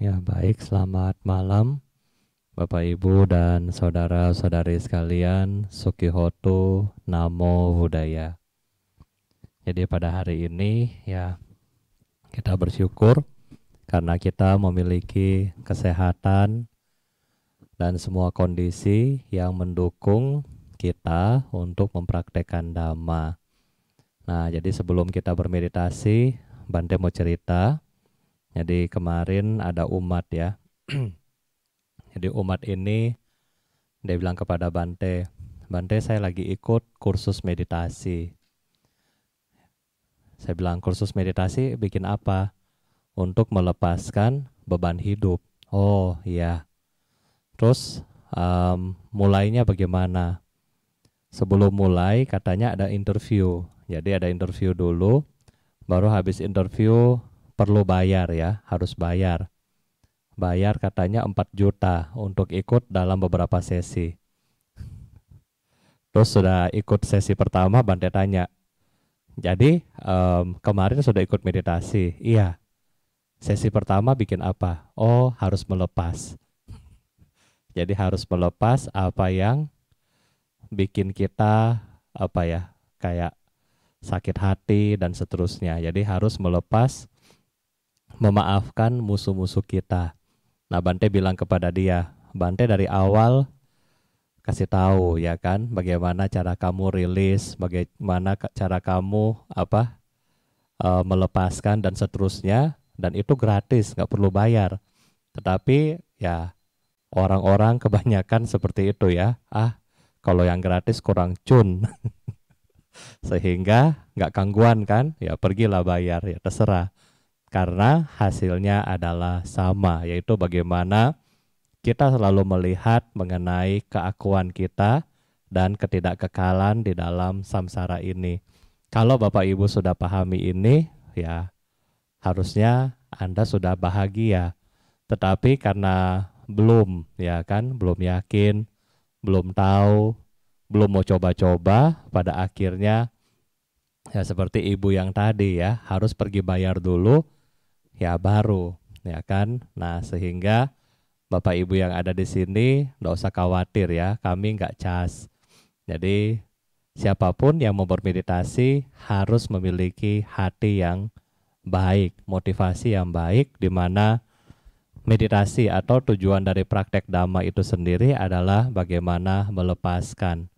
Ya, baik. Selamat malam, Bapak, Ibu, dan saudara-saudari sekalian. Sukihoto, Namo Buddhaya. Jadi pada hari ini ya kita bersyukur karena kita memiliki kesehatan dan semua kondisi yang mendukung kita untuk mempraktekkan Dhamma. Nah, jadi sebelum kita bermeditasi, Bante mau cerita. Jadi kemarin ada umat ya. Jadi umat ini dia bilang kepada Bante, Bante saya lagi ikut kursus meditasi. Saya bilang kursus meditasi bikin apa? Untuk melepaskan beban hidup. Oh iya. Terus mulainya bagaimana? Sebelum mulai katanya ada interview. Jadi ada interview dulu, baru habis interview perlu bayar ya, harus bayar. Bayar katanya 4 juta untuk ikut dalam beberapa sesi. Terus sudah ikut sesi pertama, Bante tanya, jadi kemarin sudah ikut meditasi. Iya. Sesi pertama bikin apa? Oh, harus melepas. Jadi harus melepas apa yang bikin kita apa ya, kayak sakit hati dan seterusnya. Jadi harus melepas, memaafkan musuh-musuh kita. Nah, Bante bilang kepada dia, Bante dari awal kasih tahu ya kan, bagaimana cara kamu rilis, bagaimana cara kamu melepaskan dan seterusnya, dan itu gratis, nggak perlu bayar. Tetapi ya orang-orang kebanyakan seperti itu ya, kalau yang gratis kurang cun, sehingga nggak gangguan kan, ya pergilah bayar, ya terserah. Karena hasilnya adalah sama, yaitu bagaimana kita selalu melihat mengenai keakuan kita dan ketidakkekalan di dalam samsara ini. Kalau Bapak Ibu sudah pahami ini, ya harusnya Anda sudah bahagia. Tetapi karena belum, ya kan, belum yakin, belum tahu, belum mau coba-coba, pada akhirnya ya seperti ibu yang tadi ya, harus pergi bayar dulu, ya baru, ya kan. Nah, sehingga Bapak Ibu yang ada di sini nggak usah khawatir ya, kami nggak cas. Jadi siapapun yang mau bermeditasi harus memiliki hati yang baik, motivasi yang baik, di mana meditasi atau tujuan dari praktek Dhamma itu sendiri adalah bagaimana melepaskan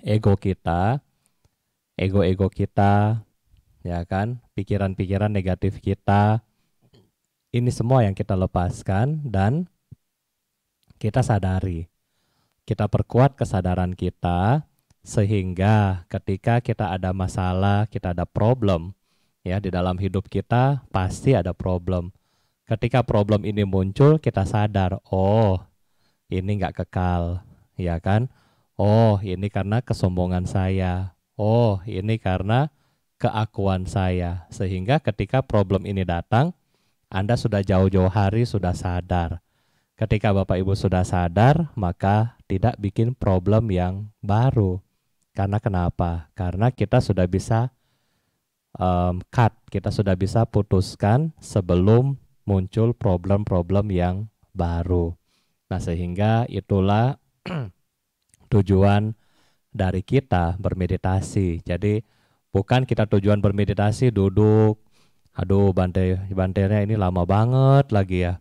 ego kita, ego-ego kita, ya kan, pikiran-pikiran negatif kita. Ini semua yang kita lepaskan dan kita sadari. Kita perkuat kesadaran kita sehingga ketika kita ada masalah, kita ada problem, ya di dalam hidup kita pasti ada problem. Ketika problem ini muncul, kita sadar, oh ini nggak kekal, ya kan? Oh ini karena kesombongan saya. Oh ini karena keakuan saya. Sehingga ketika problem ini datang, Anda sudah jauh-jauh hari sudah sadar. Ketika Bapak Ibu sudah sadar, maka tidak bikin problem yang baru. Karena kenapa? Karena kita sudah bisa cut, kita sudah bisa putuskan sebelum muncul problem-problem yang baru. Nah, sehingga itulah tujuan dari kita bermeditasi. Jadi bukan kita tujuan bermeditasi duduk, aduh bantainya ini lama banget lagi ya.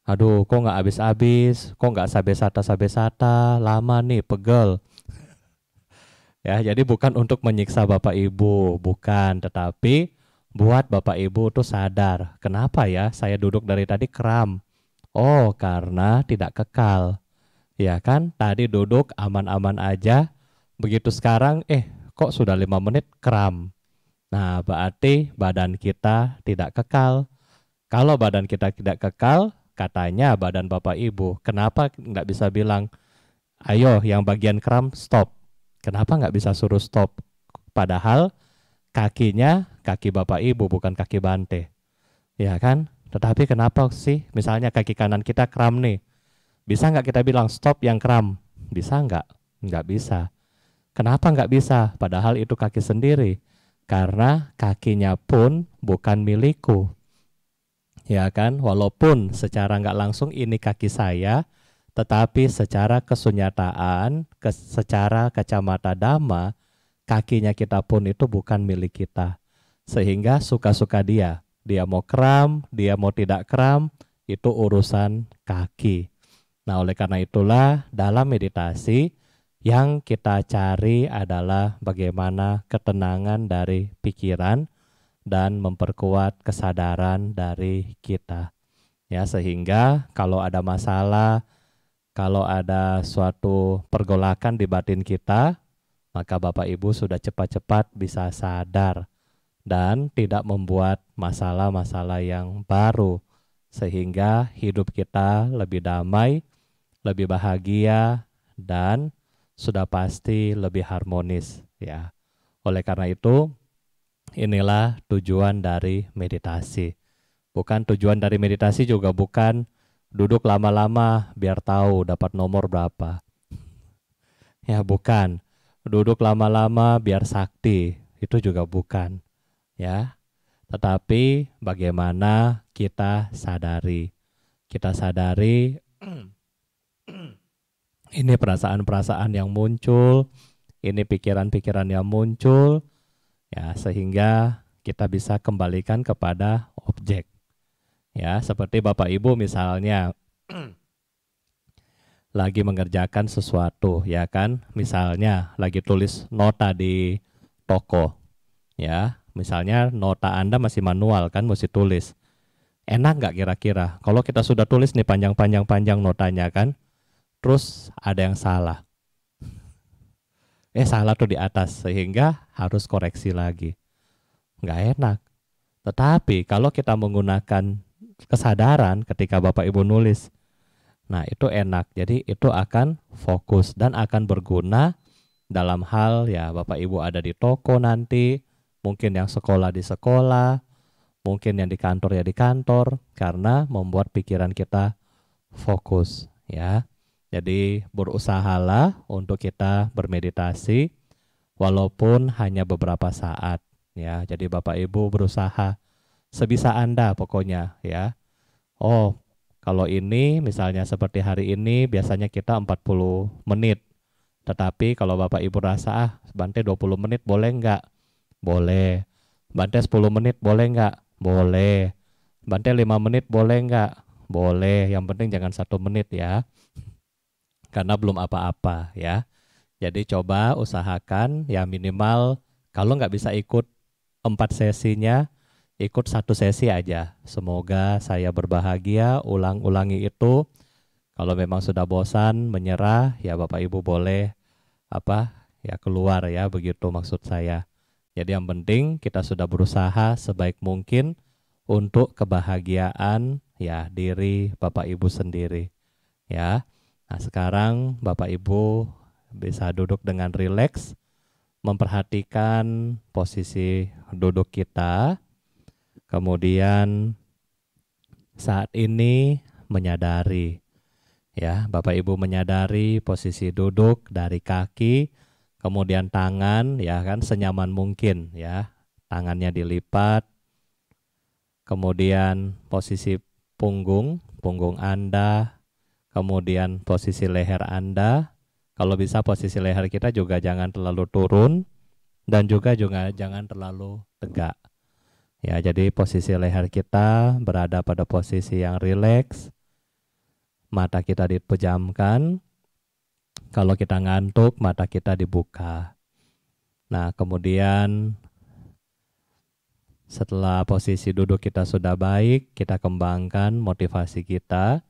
Aduh kok nggak habis-habis, kok nggak sabesata, lama nih, pegel. Ya, jadi bukan untuk menyiksa Bapak Ibu, bukan, tetapi buat Bapak Ibu tuh sadar, kenapa ya saya duduk dari tadi kram? Oh, karena tidak kekal. Ya kan, tadi duduk aman-aman aja, begitu sekarang, kok sudah 5 menit kram. Nah, berarti badan kita tidak kekal. Kalau badan kita tidak kekal, katanya badan Bapak Ibu, kenapa nggak bisa bilang, ayo yang bagian kram stop. Kenapa nggak bisa suruh stop? Padahal kakinya kaki Bapak Ibu bukan kaki Bante. Ya kan? Tetapi kenapa sih misalnya kaki kanan kita kram nih? Bisa nggak kita bilang stop yang kram? Bisa nggak? Nggak bisa. Kenapa nggak bisa? Padahal itu kaki sendiri. Karena kakinya pun bukan milikku. Ya kan, walaupun secara nggak langsung ini kaki saya, tetapi secara kesunyataan, secara kacamata dhamma, kakinya kita pun itu bukan milik kita. Sehingga suka-suka dia. Dia mau kram, dia mau tidak kram, itu urusan kaki. Nah, oleh karena itulah dalam meditasi yang kita cari adalah bagaimana ketenangan dari pikiran dan memperkuat kesadaran dari kita. Ya, sehingga kalau ada masalah, kalau ada suatu pergolakan di batin kita, maka Bapak Ibu sudah cepat-cepat bisa sadar dan tidak membuat masalah-masalah yang baru, sehingga hidup kita lebih damai, lebih bahagia, dan sudah pasti lebih harmonis ya. Oleh karena itu, inilah tujuan dari meditasi. Bukan tujuan dari meditasi juga bukan duduk lama-lama biar tahu dapat nomor berapa. Ya bukan. Duduk lama-lama biar sakti. Itu juga bukan. Ya. Tetapi bagaimana kita sadari. Kita sadari ini perasaan-perasaan yang muncul, ini pikiran-pikiran yang muncul, ya sehingga kita bisa kembalikan kepada objek. Ya, seperti Bapak Ibu misalnya lagi mengerjakan sesuatu, ya kan? Misalnya lagi tulis nota di toko, ya. Misalnya nota Anda masih manual kan, mesti tulis. Enak nggak kira-kira? Kalau kita sudah tulis nih panjang-panjang notanya kan, terus ada yang salah. Salah tuh di atas, sehingga harus koreksi lagi. Nggak enak. Tetapi kalau kita menggunakan kesadaran ketika Bapak Ibu nulis, nah itu enak. Jadi itu akan fokus dan akan berguna dalam hal ya Bapak Ibu ada di toko nanti, mungkin yang sekolah di sekolah, mungkin yang di kantor ya di kantor, karena membuat pikiran kita fokus ya. Jadi berusahalah untuk kita bermeditasi walaupun hanya beberapa saat ya. Jadi Bapak Ibu berusaha sebisa Anda pokoknya ya. Oh, kalau ini misalnya seperti hari ini biasanya kita 40 menit. Tetapi kalau Bapak Ibu rasa Bante 20 menit boleh enggak? Boleh. Bante 10 menit boleh enggak? Boleh. Bante 5 menit boleh enggak? Boleh. Yang penting jangan 1 menit ya. Karena belum apa-apa ya. Jadi coba usahakan ya minimal kalau nggak bisa ikut 4 sesinya, ikut 1 sesi aja. Semoga saya berbahagia, ulang-ulangi itu. Kalau memang sudah bosan, menyerah, ya Bapak Ibu boleh ya keluar ya, begitu maksud saya. Jadi yang penting kita sudah berusaha sebaik mungkin untuk kebahagiaan ya diri Bapak Ibu sendiri. Ya. Nah, sekarang Bapak Ibu bisa duduk dengan rileks, memperhatikan posisi duduk kita. Kemudian saat ini menyadari ya, Bapak Ibu menyadari posisi duduk dari kaki, kemudian tangan ya kan senyaman mungkin ya. Tangannya dilipat. Kemudian posisi punggung Anda, kemudian posisi leher Anda. Kalau bisa posisi leher kita juga jangan terlalu turun dan juga jangan terlalu tegak. Ya, jadi posisi leher kita berada pada posisi yang rileks. Mata kita dipejamkan. Kalau kita ngantuk, mata kita dibuka. Nah, kemudian setelah posisi duduk kita sudah baik, kita kembangkan motivasi kita.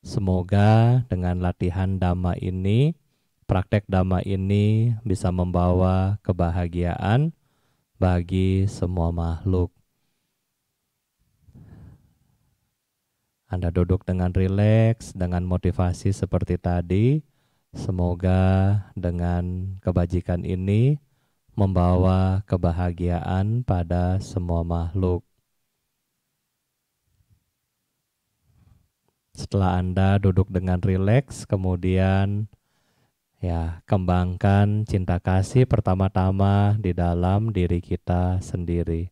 Semoga dengan latihan Dhamma ini, praktek Dhamma ini bisa membawa kebahagiaan bagi semua makhluk. Anda duduk dengan rileks, dengan motivasi seperti tadi. Semoga dengan kebajikan ini membawa kebahagiaan pada semua makhluk. Setelah Anda duduk dengan rileks, kemudian ya kembangkan cinta kasih pertama-tama di dalam diri kita sendiri.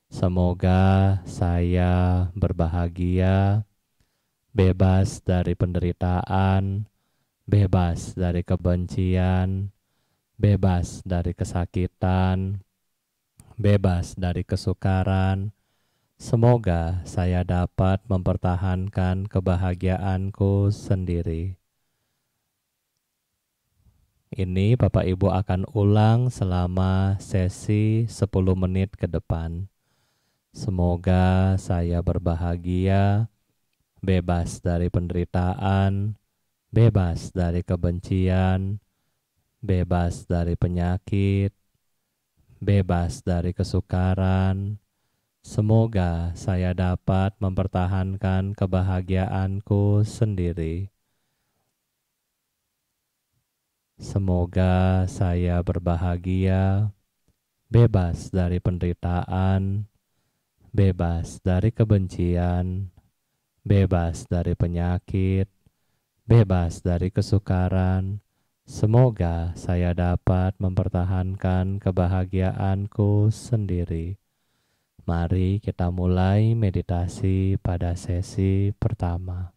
Semoga saya berbahagia, bebas dari penderitaan, bebas dari kebencian, bebas dari kesakitan, bebas dari kesukaran. Semoga saya dapat mempertahankan kebahagiaanku sendiri. Ini Bapak Ibu akan ulang selama sesi 10 menit ke depan. Semoga saya berbahagia, bebas dari penderitaan, bebas dari kebencian, bebas dari penyakit, bebas dari kesukaran. Semoga saya dapat mempertahankan kebahagiaanku sendiri. Semoga saya berbahagia, bebas dari penderitaan, bebas dari kebencian, bebas dari penyakit, bebas dari kesukaran. Semoga saya dapat mempertahankan kebahagiaanku sendiri. Mari kita mulai meditasi pada sesi pertama.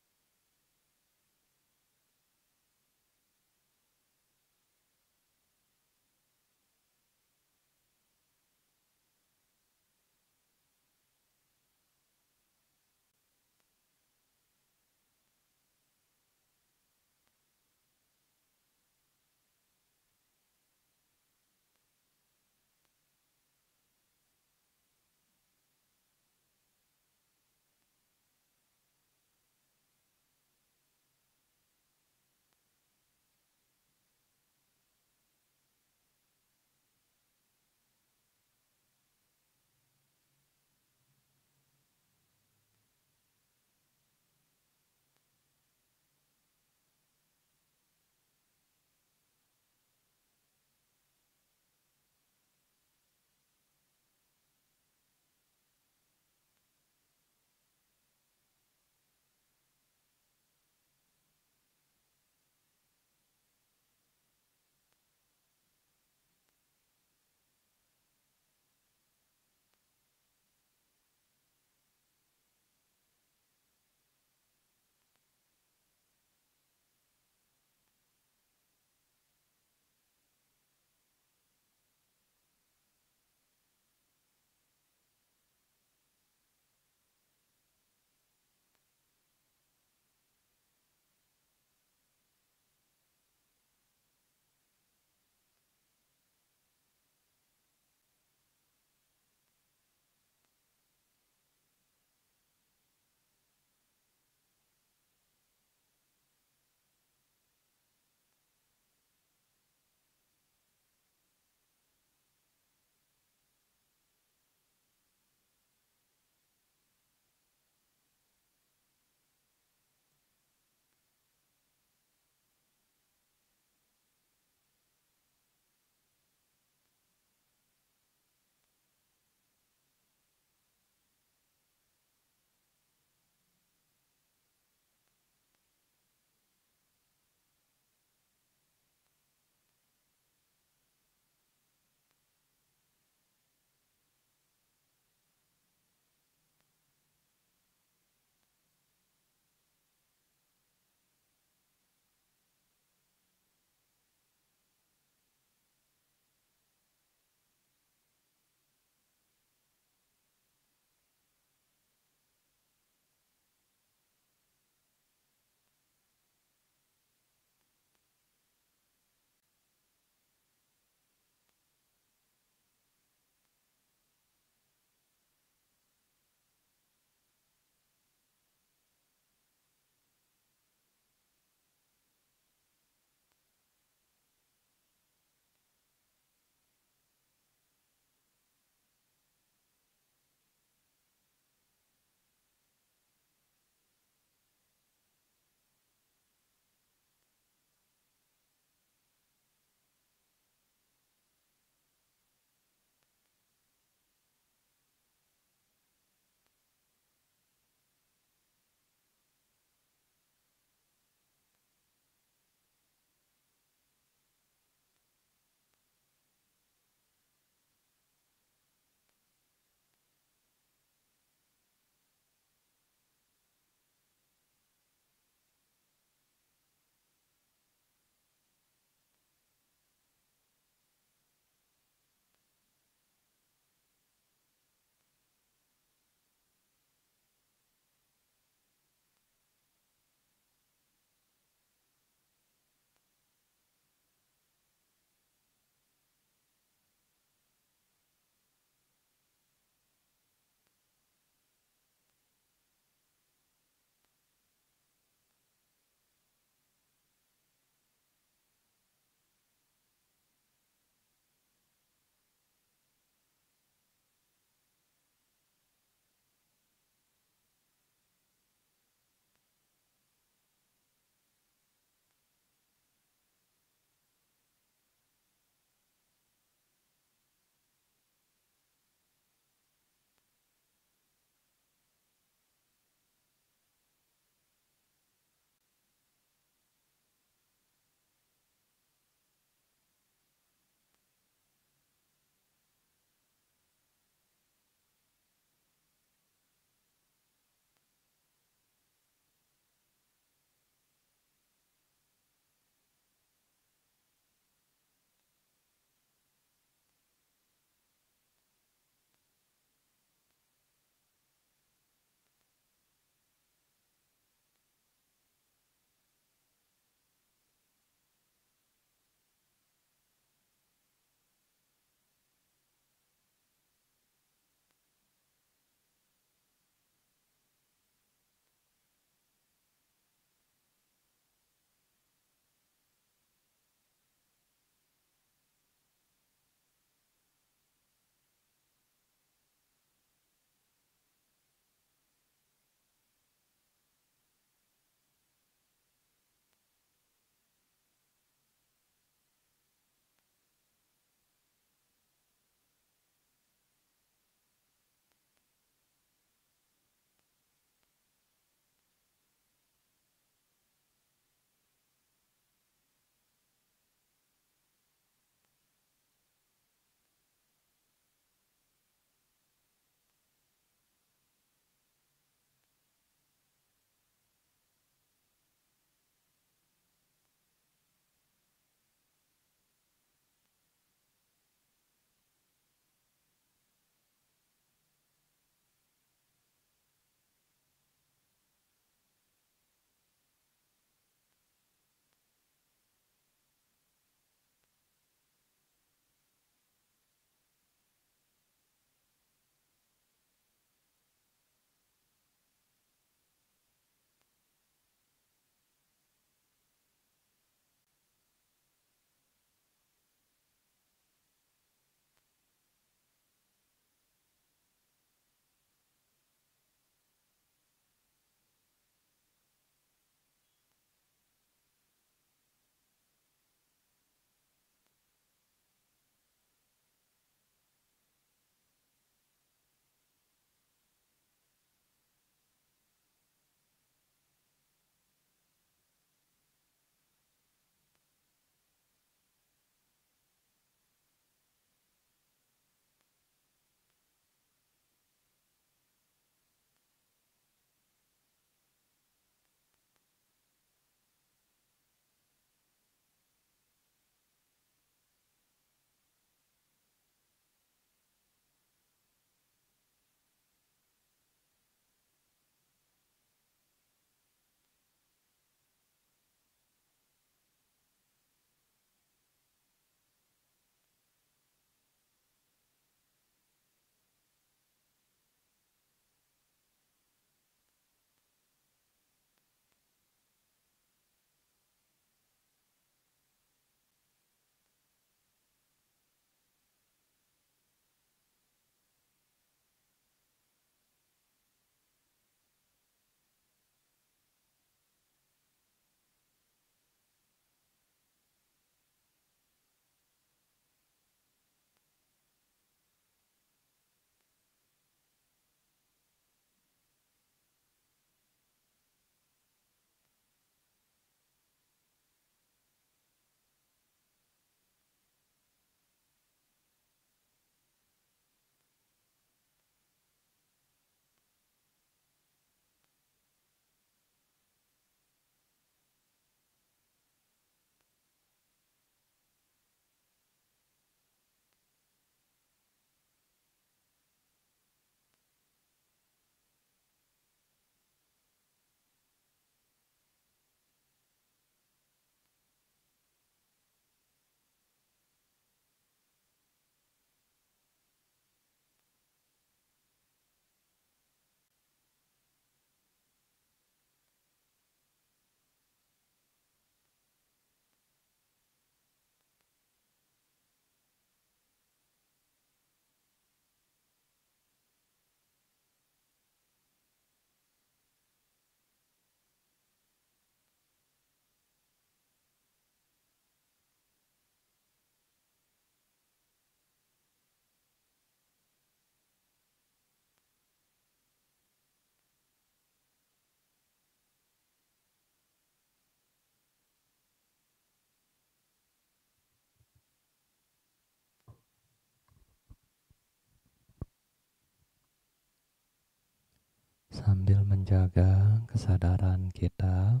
sambil menjaga kesadaran kita.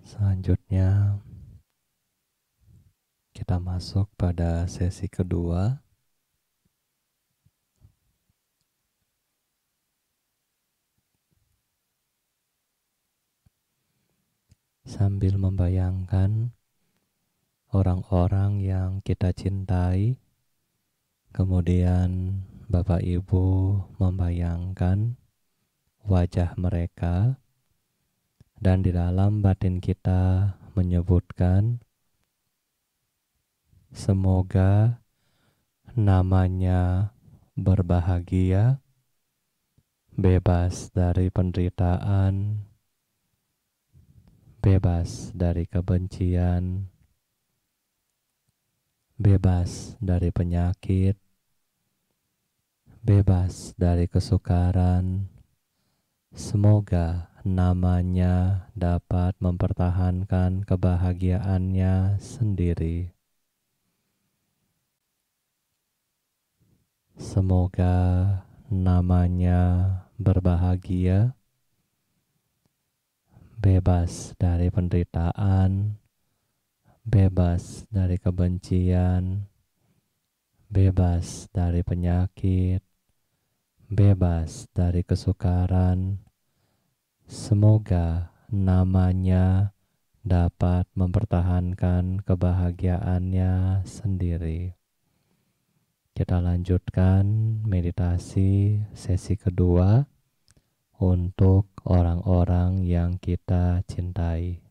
Selanjutnya, kita masuk pada sesi kedua. Sambil membayangkan orang-orang yang kita cintai, kemudian Bapak Ibu membayangkan wajah mereka, dan di dalam batin kita menyebutkan, semoga namanya berbahagia, bebas dari penderitaan, bebas dari kebencian, bebas dari penyakit, bebas dari kesukaran. Semoga namanya dapat mempertahankan kebahagiaannya sendiri. Semoga namanya berbahagia, bebas dari penderitaan, bebas dari kebencian, bebas dari penyakit, bebas dari kesukaran. Semoga namanya dapat mempertahankan kebahagiaannya sendiri. Kita lanjutkan meditasi sesi kedua untuk orang-orang yang kita cintai.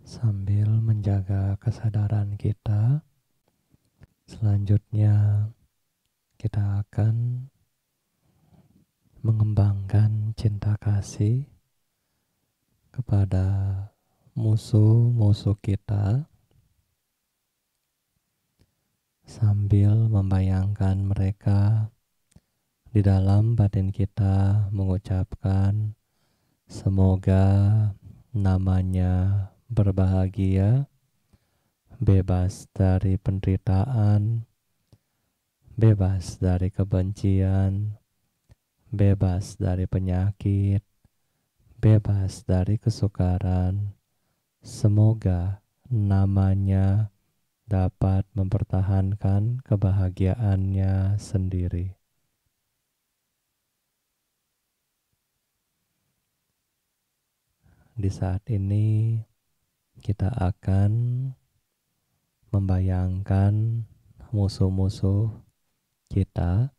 Sambil menjaga kesadaran kita, selanjutnya kita akan mengembangkan cinta kasih kepada musuh-musuh kita sambil membayangkan mereka di dalam batin kita, mengucapkan semoga namanya berbahagia, bebas dari penderitaan, bebas dari kebencian, bebas dari penyakit, bebas dari kesukaran. Semoga namanya dapat mempertahankan kebahagiaannya sendiri. Di saat ini kita akan membayangkan musuh-musuh kita,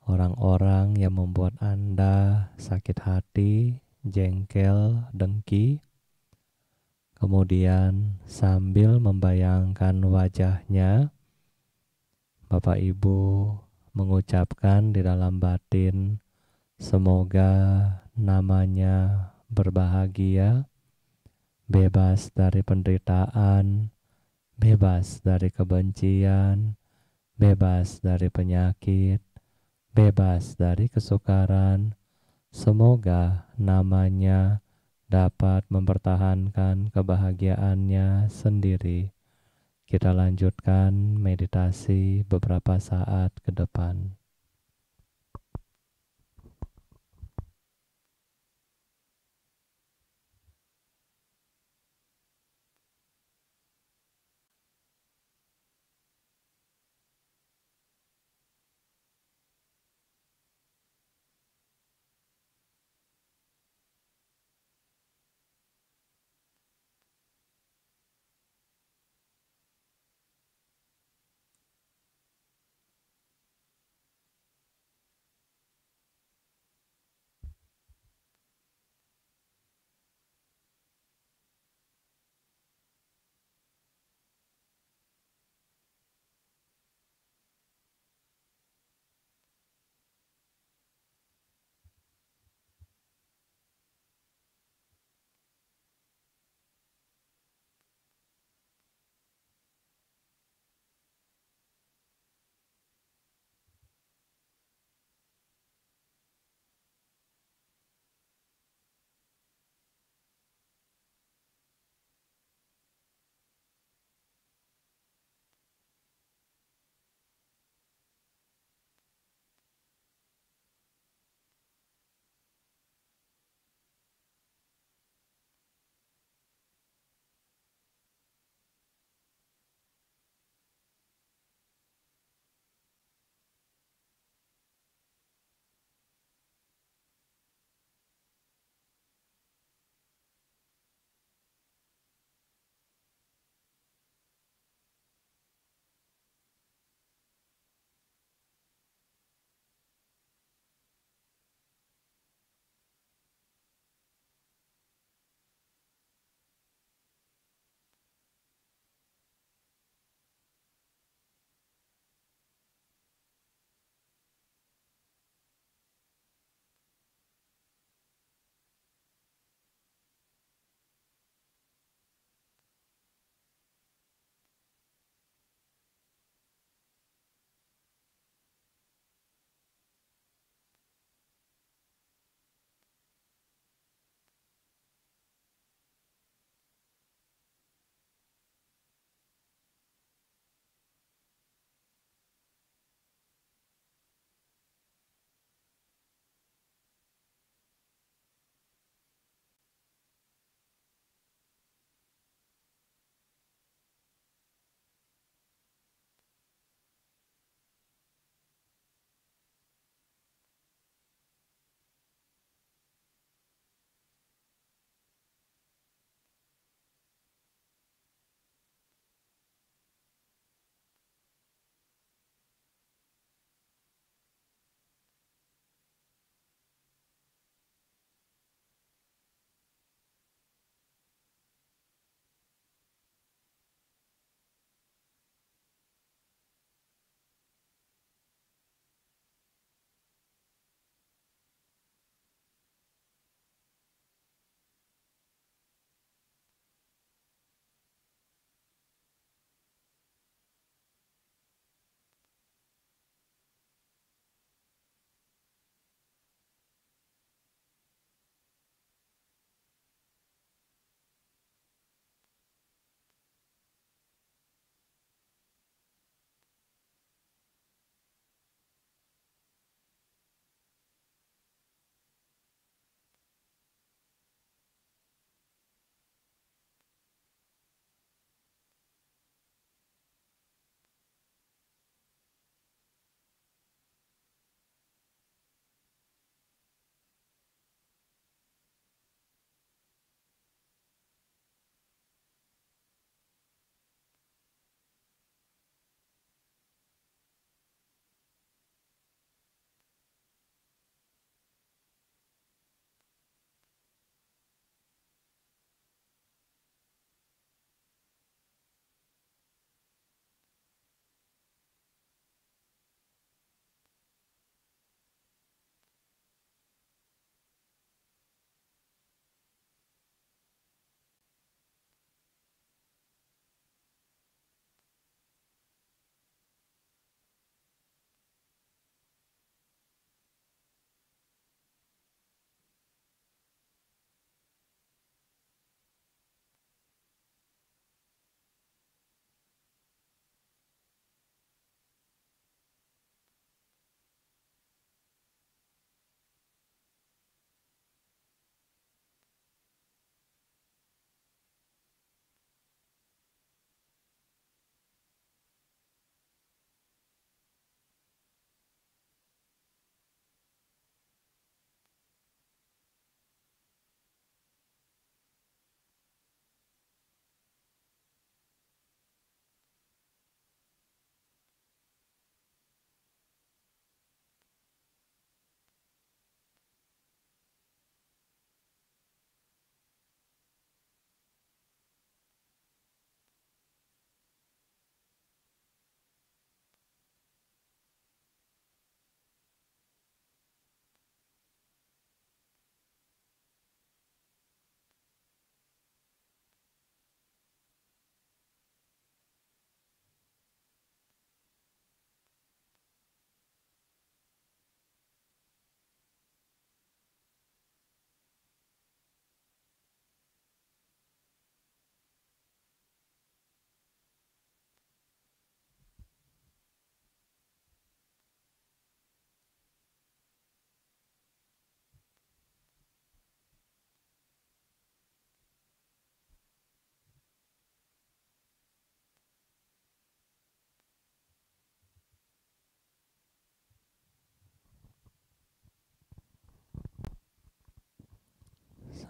orang-orang yang membuat Anda sakit hati, jengkel, dengki. Kemudian sambil membayangkan wajahnya, Bapak Ibu mengucapkan di dalam batin, semoga namanya berbahagia, bebas dari penderitaan, bebas dari kebencian, bebas dari penyakit, bebas dari kesukaran. Semoga namanya dapat mempertahankan kebahagiaannya sendiri. Kita lanjutkan meditasi beberapa saat ke depan.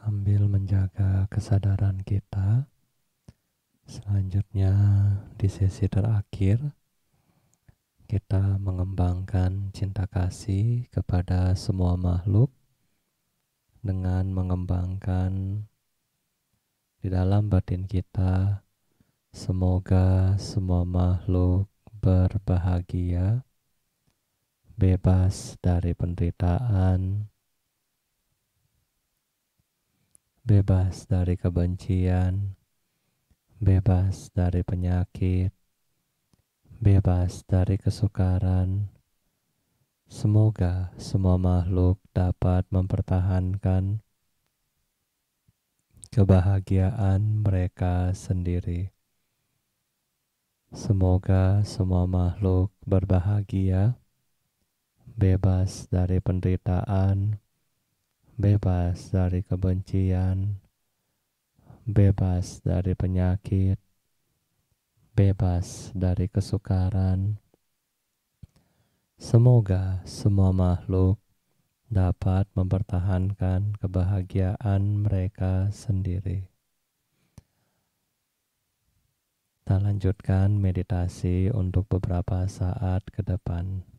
sambil menjaga kesadaran kita. Selanjutnya di sesi terakhir kita mengembangkan cinta kasih kepada semua makhluk dengan mengembangkan di dalam batin kita, semoga semua makhluk berbahagia, bebas dari penderitaan, bebas dari kebencian, bebas dari penyakit, bebas dari kesukaran. Semoga semua makhluk dapat mempertahankan kebahagiaan mereka sendiri. Semoga semua makhluk berbahagia, bebas dari penderitaan, bebas dari kebencian, bebas dari penyakit, bebas dari kesukaran. Semoga semua makhluk dapat mempertahankan kebahagiaan mereka sendiri. Kita lanjutkan meditasi untuk beberapa saat ke depan.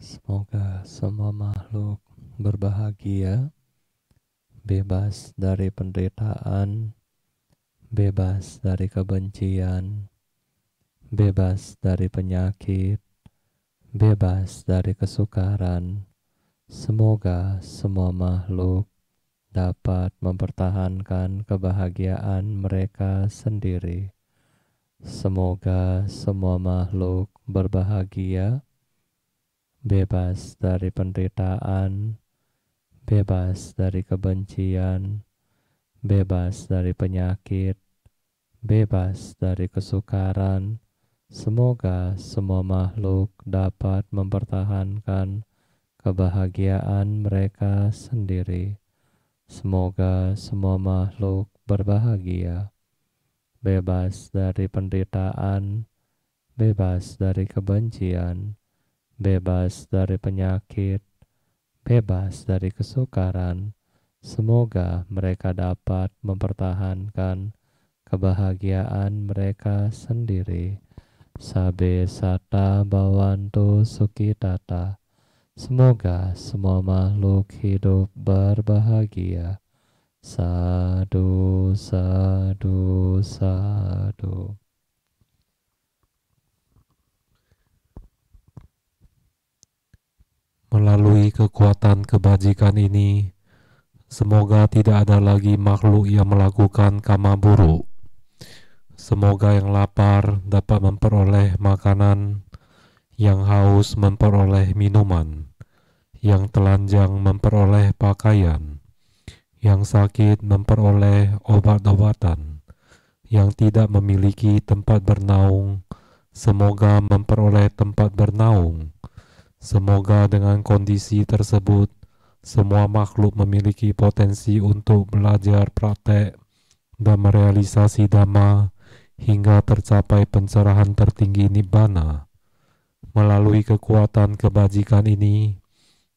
Semoga semua makhluk berbahagia, bebas dari penderitaan, bebas dari kebencian, bebas dari penyakit, bebas dari kesukaran. Semoga semua makhluk dapat mempertahankan kebahagiaan mereka sendiri. Semoga semua makhluk berbahagia, bebas dari penderitaan, bebas dari kebencian, bebas dari penyakit, bebas dari kesukaran. Semoga semua makhluk dapat mempertahankan kebahagiaan mereka sendiri. Semoga semua makhluk berbahagia, bebas dari penderitaan, bebas dari kebencian, bebas dari penyakit, bebas dari kesukaran. Semoga mereka dapat mempertahankan kebahagiaan mereka sendiri. Sabe sata bawantu sukitata. Semoga semua makhluk hidup berbahagia. Sadu, sadu, sadu. Melalui kekuatan kebajikan ini, semoga tidak ada lagi makhluk yang melakukan kama buruk. Semoga yang lapar dapat memperoleh makanan, yang haus memperoleh minuman, yang telanjang memperoleh pakaian, yang sakit memperoleh obat-obatan, yang tidak memiliki tempat bernaung, semoga memperoleh tempat bernaung. Semoga dengan kondisi tersebut, semua makhluk memiliki potensi untuk belajar praktek dan merealisasi dhamma hingga tercapai pencerahan tertinggi nibbana. Melalui kekuatan kebajikan ini,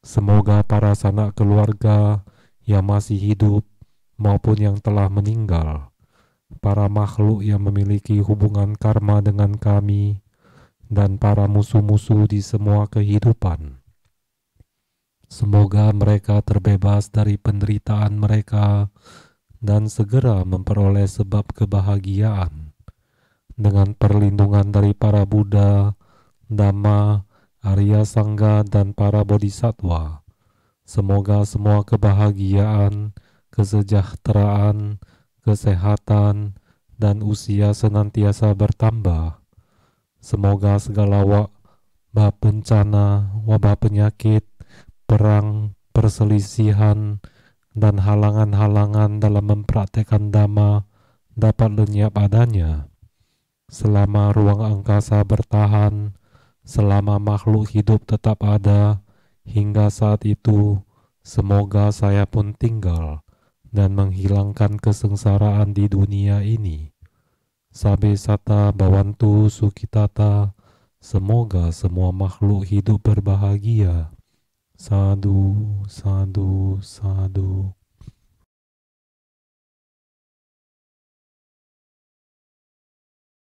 semoga para sanak keluarga yang masih hidup maupun yang telah meninggal, para makhluk yang memiliki hubungan karma dengan kami, dan para musuh-musuh di semua kehidupan, semoga mereka terbebas dari penderitaan mereka dan segera memperoleh sebab kebahagiaan dengan perlindungan dari para Buddha, Dhamma, Arya Sangha, dan para Bodhisattva. Semoga semua kebahagiaan, kesejahteraan, kesehatan, dan usia senantiasa bertambah. Semoga segala wabah bencana, wabah penyakit, perang, perselisihan, dan halangan-halangan dalam mempraktekkan dhamma dapat lenyap adanya. Selama ruang angkasa bertahan, selama makhluk hidup tetap ada, hingga saat itu, semoga saya pun tinggal dan menghilangkan kesengsaraan di dunia ini. Sabe sata bawantu sukitata. Semoga semua makhluk hidup berbahagia. Sadu, sadu, sadu.